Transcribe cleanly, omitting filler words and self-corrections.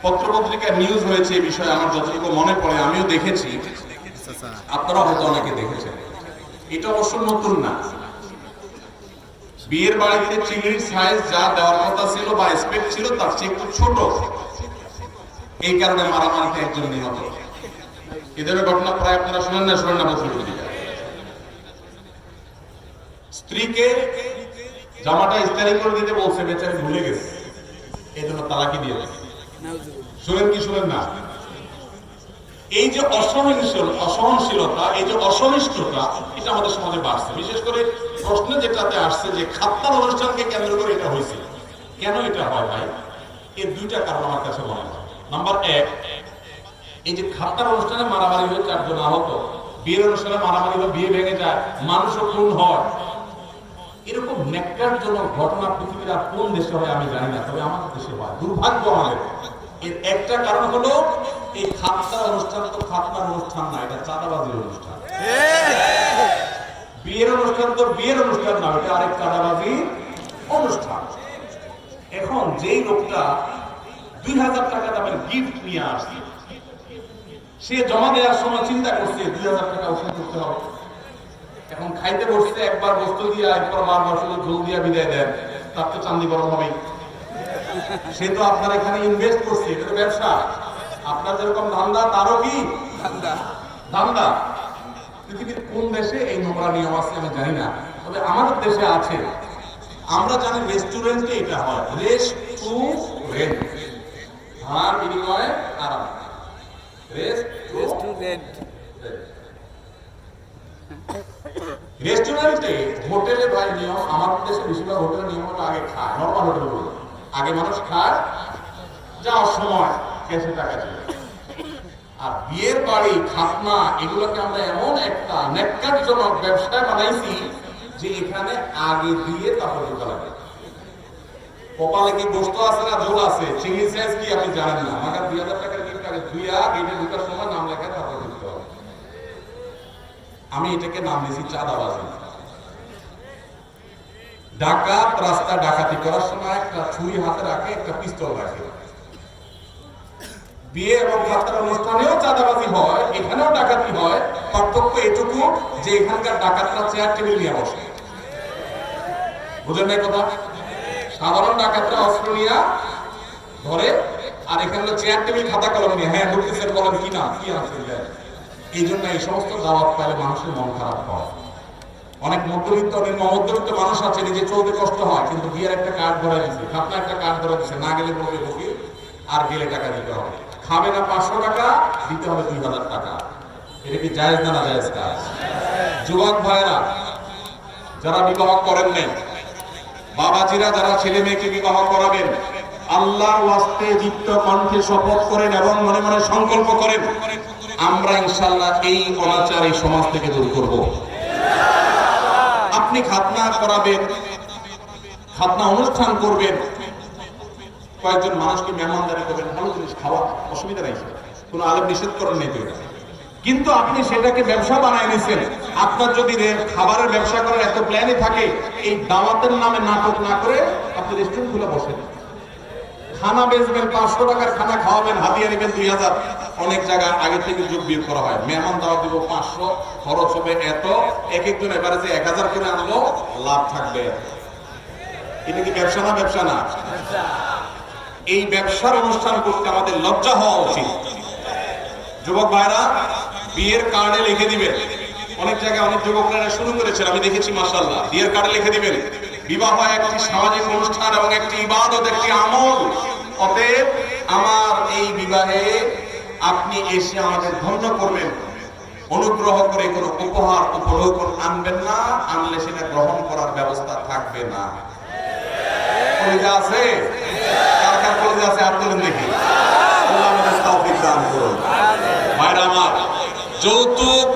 পত্রপত্রিকায় news হয়েছে এই বিষয়ে, আমার যতটুকু মনে পড়ে আমিও দেখেছি, আপনারা হয়তো অনেকে দেখেছেন। এটা অবশ্য নতুন না। বিয়ের বাড়িতে চিংড়ির সাইজ যা দেওয়ার কথা ছিল বা এক্সপেক্ট ছিল তার চেয়ে একটু ছোট, এই কারণে মারামারিতে একজন নিহত। এদের ঘটনা প্রায় আপনারা শুনেন না পত্রপত্রিকা। স্ত্রীকে জামাটা ইস্তারি করে দিতে বলছে, বেচারি ভুলে গেছে, এই জন্য তালাকি দিয়ে দেয়। শুনেন কি শুনেন না? এই যে অসহনশীলতা, এই যে অসহিষ্ণুতা, এটা আমাদের সমাজে বাড়ছে। বিশেষ করে প্রশ্নে যেটাতে আসছে যে খাত্তার অনুষ্ঠানকে কেন্দ্র করে এটা হয়েছে, কেন এটা হয় ভাই? এর দুইটা কারণ আমার কাছে মনে হয়। নাম্বার এক, এই যে খাত্তার অনুষ্ঠানে মারামারি হয়ে 4 জন আহত, বিয়ের অনুষ্ঠানে মারামারি হয়ে বিয়ে ভেঙে যায়, মানুষও খুন হয়, এরকম ন্যাক্কারজনক ঘটনা পৃথিবীর আর কোন দেশে হয় আমি জানি না, তবে আমাদের দেশে হয়। দুর্ভাগ্য আমাদের। এর একটা কারণ হলো এই খাতনার অনুষ্ঠান তো খাতনার অনুষ্ঠান না, এটা চাঁদাবাজির অনুষ্ঠান। বিয়ের অনুষ্ঠান তো বিয়ের অনুষ্ঠান না, এটা আরেক চাঁদাবাজি অনুষ্ঠান। এখন যেই লোকটা 2000 টাকা দামের গিফট নিয়ে আসছে, সে জমা দেওয়ার সময় চিন্তা করছে 2000 টাকা ওষুধ করতে হবে। এখন খাইতে বসতে একবার বস্তু দিয়া একবার বারবার শুধু ঝোল দিয়া বিদায় দেন, তার তো চান্দি গরম হবেই। সে তো আপনার এখানে ইনভেস্ট করছে, এটা তো ব্যবসা। আপনার যেরকম ধান্দা তারও কি ধান্দা। পৃথিবীর কোন দেশে এই নোংরা নিয়ম আছে আমি জানি না, তবে আমাদের দেশে আছে। আমরা জানি রেস্টুরেন্টে এটা হয়, রেস্টুরেন্ট, ভাড়ার বিনিময়ে আরাম। রেস্টুরেন্টে, হোটেলে ভাই নিয়ম, আমাদের দেশে বেশিরভাগ হোটেলের নিয়ম হলো আগে খায়, নর্মাল হোটেলগুলো আগে মানুষ খায়, যাওয়ার সময় ক্যাশে টাকা ছিল। আর বিয়ের বাড়ি, খাতনা, এগুলোকে আমরা এমন একটা ন্যাক্কারজনক ব্যবসায় বানাইছি যে এখানে আগে দিয়ে তারপর ঢোকা লাগে। কপালে কি গোস্ত আছে না ঝোল আছে, চিংড়ি সাইজ কি আপনি জানেন না, আমাকে 2000 টাকার গিফট আগে ধুইয়া গেটে ঢোকার সময় নাম লেখা তারপর ঢুকতে হবে। আমি এটাকে নাম দিয়েছি চাঁদাবাজি। ডাকাত রাস্তা ডাকাতি করার সময় একটা ছুরি হাতে রাখে, একটা পিস্তল রাখে। বিয়ে এবং খাতনার অনুষ্ঠানেও চাঁদাবাজি হয়, এখানেও ডাকাতি হয়। পার্থক্য এটুকু যে এখানকার ডাকাতরা চেয়ার টেবিল নিয়ে বসে। বুঝেন না কথা? সাধারণ ডাকাতরা অস্ত্র নিয়ে ধরে, আর এখানে চেয়ার টেবিল খাতা কলম নিয়ে, হ্যাঁ ঢুকতেছেন বলেন কি না কি আছে। এই জন্য এই সমস্ত দাওয়াত পাইলে মানুষের মন খারাপ হয়। অনেক মধ্যবিত্ত মধ্যবিত্ত মানুষ আছে, নিজে চলতে কষ্ট হয়, কিন্তু বিয়ের একটা কার্ড ধরে দিচ্ছে, খাতনা একটা কার্ড ধরে দিচ্ছে, না গেলে বলবে বকি, আর গেলে টাকা দিতে হবে। খাবে না 500 টাকা, দিতে হবে 2000 টাকা। এটা কি জায়েজ না জায়েজ কাজ? যুবক ভাইরা যারা বিবাহ করেন নাই, বাবাজিরা যারা ছেলে মেয়েকে বিবাহ করাবেন, আল্লাহর ওয়াস্তে দীপ্ত কণ্ঠে শপথ করেন এবং মনে মনে সংকল্প করেন, আমরা ইনশাআল্লাহ এই অনাচার এই সমাজ থেকে দূর করব। আপনি খাতনা করাবেন, খাতনা অনুষ্ঠান করবেন, কয়েকজন মানুষকে মেহমানদারি করবেন, ভালো জিনিস খাওয়া, অসুবিধা নাই, কোনো আলেম নিষেধ করেন নাই তো এটা। কিন্তু আপনি সেটাকে ব্যবসা বানায় নিছেন। আপনার যদি খাবারের ব্যবসা করার এত প্ল্যানই থাকে, এই দাওয়াতের নামে নাটক না করে আপনি রেস্টুরেন্ট খুলে বসেন, খানা বেচবেন, 500 টাকার খানা খাওয়াবেন, হাতিয়ে নেবেন 2000। অনেক জায়গায় আগে থেকে যোগ বিয়োগ করা হয়, মেহমান দাওয়াত দিব 500, খরচ হবে এত, এক একজন এবারে যে 1000 করে আনলো, লাভ থাকবে। এটা কি ব্যবসা না? ব্যবসা না? এই ব্যবসার অনুষ্ঠান করতে আমাদের লজ্জা হওয়া উচিত। যুবক ভাইরা বিয়ের কার্ডে লিখে দিবেন, অনেক জায়গায় অনেক যুবকরা শুরু করেছেন, আমি দেখেছি মাশাআল্লাহ। বিয়ের কার্ডে লিখে দিবেন, বিবাহ একটি সামাজিক অনুষ্ঠান এবং একটি ইবাদত, একটি আমল। অতএব আমার এই বিবাহে আপনি এসে আমাদের ধন্য করবেন, অনুগ্রহ করে কোনো উপহার উপঢৌকন আনবেন না, আনলে সেটা গ্রহণ করার ব্যবস্থা থাকবে না। কলিজা আছে? কার কার কলিজা আছে হাত তুলেন দেখি। আল্লাহ আমাদের তৌফিক দান করুন। ভাইরা আমার, যৌতুক